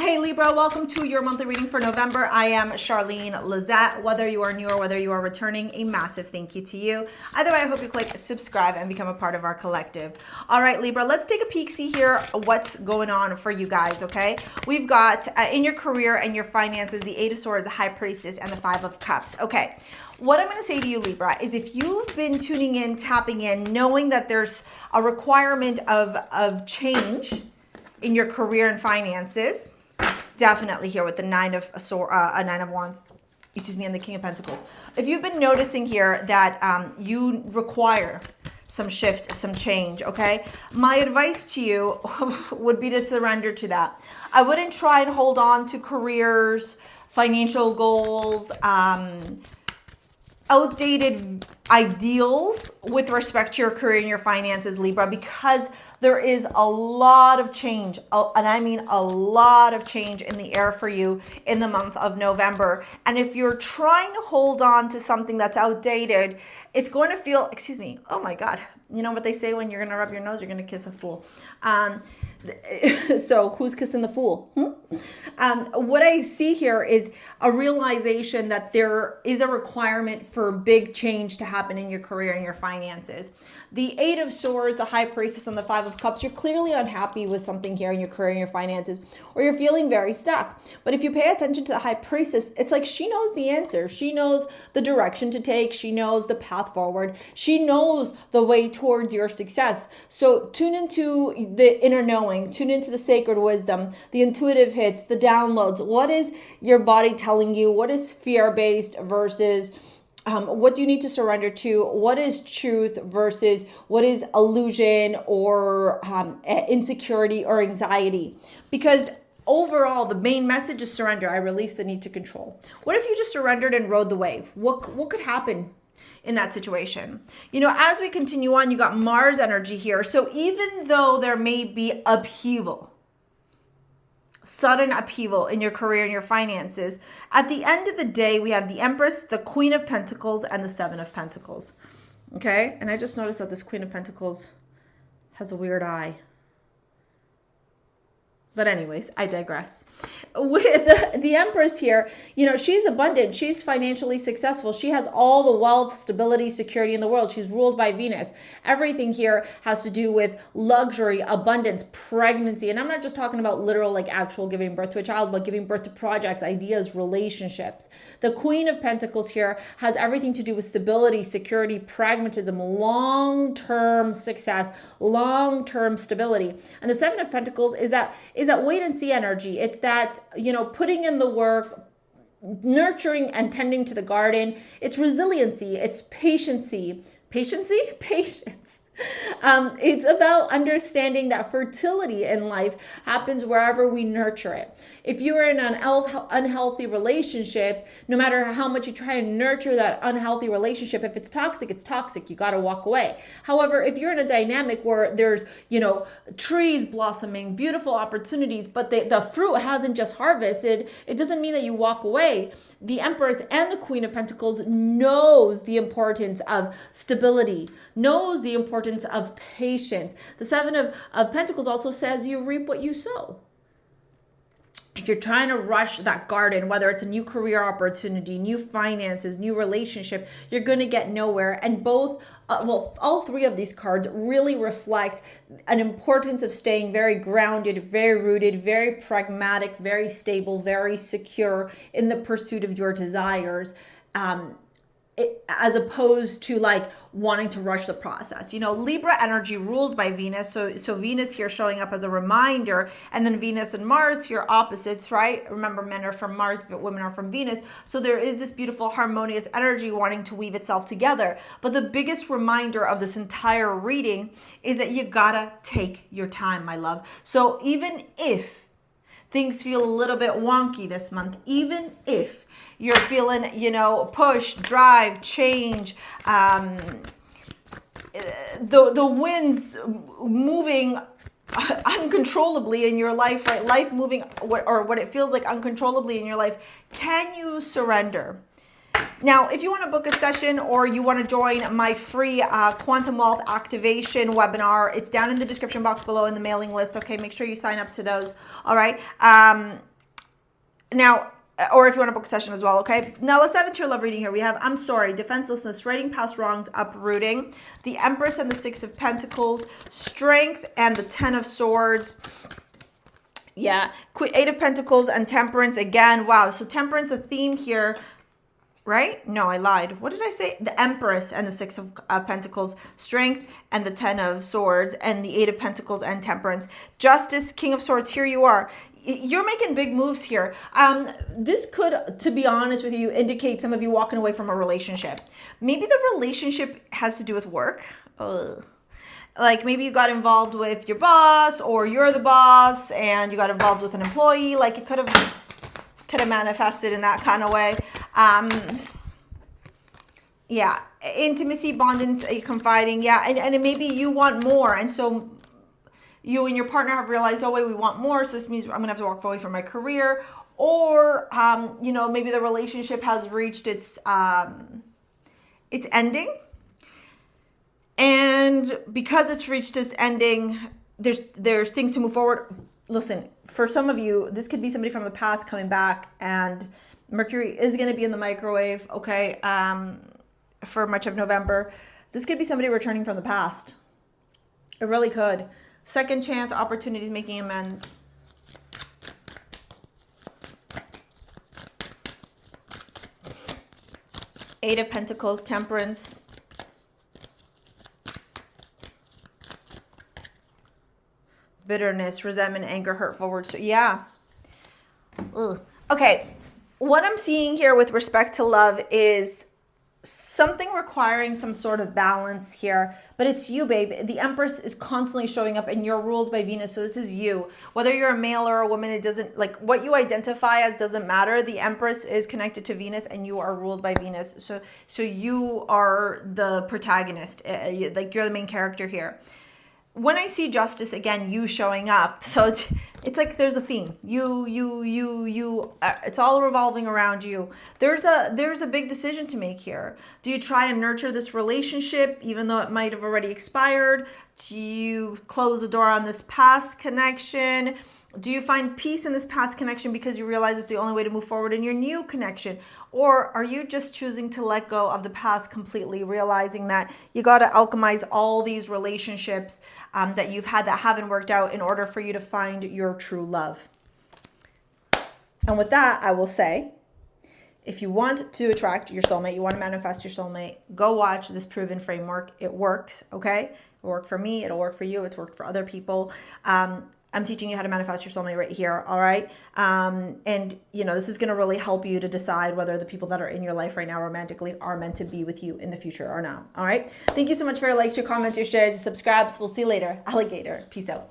Hey Libra, welcome to your monthly reading for November. I am Charlene Lizette. Whether you are new or whether you are returning, a massive thank you to you. Either way, I hope you click subscribe and become a part of our collective. All right, Libra, let's take a peek, see here what's going on for you guys, okay? We've got in your career and your finances, the Eight of Swords, the High Priestess, and the Five of Cups. Okay, what I'm going to say to you, Libra, is if you've been tuning in, tapping in, knowing that there's a requirement of change in your career and finances, definitely here with the Nine of Wands, and the King of Pentacles. If you've been noticing here that you require some shift, some change, okay? My advice to you would be to surrender to that. I wouldn't try and hold on to careers, financial goals, outdated ideals with respect to your career and your finances, Libra, because there is a lot of change, and I mean a lot of change in the air for you in the month of November. And if you're trying to hold on to something that's outdated, it's going to feel, excuse me, oh my God. You know what they say, when you're going to rub your nose, you're going to kiss a fool. So who's kissing the fool? What I see here is a realization that there is a requirement for big change to happen in your career and your finances. The Eight of Swords, the High Priestess, and the Five of Cups, you're clearly unhappy with something here in your career and your finances, or you're feeling very stuck. But if you pay attention to the High Priestess, it's like she knows the answer. She knows the direction to take. She knows the path forward. She knows the way towards your success. So tune into the inner knowing, tune into the sacred wisdom, the intuitive hits, the downloads. What is your body telling you? What is fear-based versus what do you need to surrender to? What is truth versus what is illusion or insecurity or anxiety? Because overall, the main message is surrender. I release the need to control. What if you just surrendered and rode the wave? What could happen in that situation? You know, as we continue on, you got Mars energy here. So even though there may be upheaval, sudden upheaval in your career and your finances, at the end of the day, we have the Empress, the Queen of Pentacles, and the Seven of Pentacles. Okay? And I just noticed that this Queen of Pentacles has a weird eye. But anyways, I digress. With the Empress here, you know, she's abundant. She's financially successful. She has all the wealth, stability, security in the world. She's ruled by Venus. Everything here has to do with luxury, abundance, pregnancy. And I'm not just talking about literal, like actual giving birth to a child, but giving birth to projects, ideas, relationships. The Queen of Pentacles here has everything to do with stability, security, pragmatism, long-term success, long-term stability. And the Seven of Pentacles is that wait and see energy. It's that, you know, putting in the work, nurturing and tending to the garden. It's resiliency. It's patience. It's about understanding that fertility in life happens wherever we nurture it. If you are in an unhealthy relationship, no matter how much you try and nurture that unhealthy relationship, if it's toxic, it's toxic. You got to walk away. However, if you're in a dynamic where there's, you know, trees blossoming, beautiful opportunities, but the fruit hasn't just harvested, it doesn't mean that you walk away. The Empress and the Queen of Pentacles knows the importance of stability, knows the importance of patience. The Seven of Pentacles also says you reap what you sow. If you're trying to rush that garden, whether it's a new career opportunity, new finances, new relationship, you're going to get nowhere. And both, all three of these cards really reflect an importance of staying very grounded, very rooted, very pragmatic, very stable, very secure in the pursuit of your desires. As opposed to like wanting to rush the process. You know, Libra energy ruled by Venus. So Venus here showing up as a reminder, and then Venus and Mars here opposites, right? Remember, men are from Mars, but women are from Venus. So there is this beautiful harmonious energy wanting to weave itself together. But the biggest reminder of this entire reading is that you gotta take your time, my love. So even if things feel a little bit wonky this month, even if you're feeling, you know, push, drive, change, the winds moving uncontrollably in your life, right? Life moving, or what it feels like uncontrollably in your life. Can you surrender? Now, if you want to book a session or you want to join my free Quantum Wealth Activation webinar, it's down in the description box below in the mailing list. Okay, make sure you sign up to those. All right. Now, or if you want to book a session as well, okay? Now let's dive into your love reading here. We have, I'm sorry, defenselessness, writing past wrongs, uprooting, the Empress and the Six of Pentacles, strength and the Ten of Swords. Yeah, Eight of Pentacles and Temperance again. Wow, so Temperance, a theme here, right? No, I lied. What did I say? The Empress and the Six of Pentacles, strength and the Ten of Swords, and the Eight of Pentacles and Temperance. Justice, King of Swords, here you are. You're making big moves here. This could, to be honest with you, indicate some of you walking away from a relationship. Maybe the relationship has to do with work. Ugh. Like maybe you got involved with your boss, or you're the boss and you got involved with an employee. Like it could have manifested in that kind of way. Yeah, intimacy, bonding, confiding. Yeah, and maybe you want more, and so you and your partner have realized, oh wait, we want more, so this means I'm gonna have to walk away from my career. Or you know, maybe the relationship has reached its ending, and because it's reached its ending, there's things to move forward. Listen, for some of you, this could be somebody from the past coming back, and Mercury is going to be in the microwave, okay, for much of November. This could be somebody returning from the past. It really could. Second chance, opportunities, making amends. Eight of Pentacles, Temperance. Bitterness, resentment, anger, hurtful words. Yeah. Ugh. Okay. What I'm seeing here with respect to love is something requiring some sort of balance here, but it's you, babe. The Empress is constantly showing up and you're ruled by Venus. So this is you. Whether you're a male or a woman, it doesn't, like what you identify as doesn't matter. The Empress is connected to Venus and you are ruled by Venus. So you are the protagonist. Like you're the main character here. When I see Justice, again, you showing up. So it's like there's a theme. You. It's all revolving around you. There's a big decision to make here. Do you try and nurture this relationship, even though it might have already expired? Do you close the door on this past connection? Do you find peace in this past connection because you realize it's the only way to move forward in your new connection? Or are you just choosing to let go of the past completely, realizing that you got to alchemize all these relationships that you've had that haven't worked out in order for you to find your true love? And with that, I will say, if you want to attract your soulmate, you want to manifest your soulmate, go watch this proven framework. It works, okay? It worked for me. It'll work for you. It's worked for other people. I'm teaching you how to manifest your soulmate right here, all right? And, you know, this is going to really help you to decide whether the people that are in your life right now romantically are meant to be with you in the future or not, all right? Thank you so much for your likes, your comments, your shares, your subscribes. We'll see you later. Alligator. Peace out.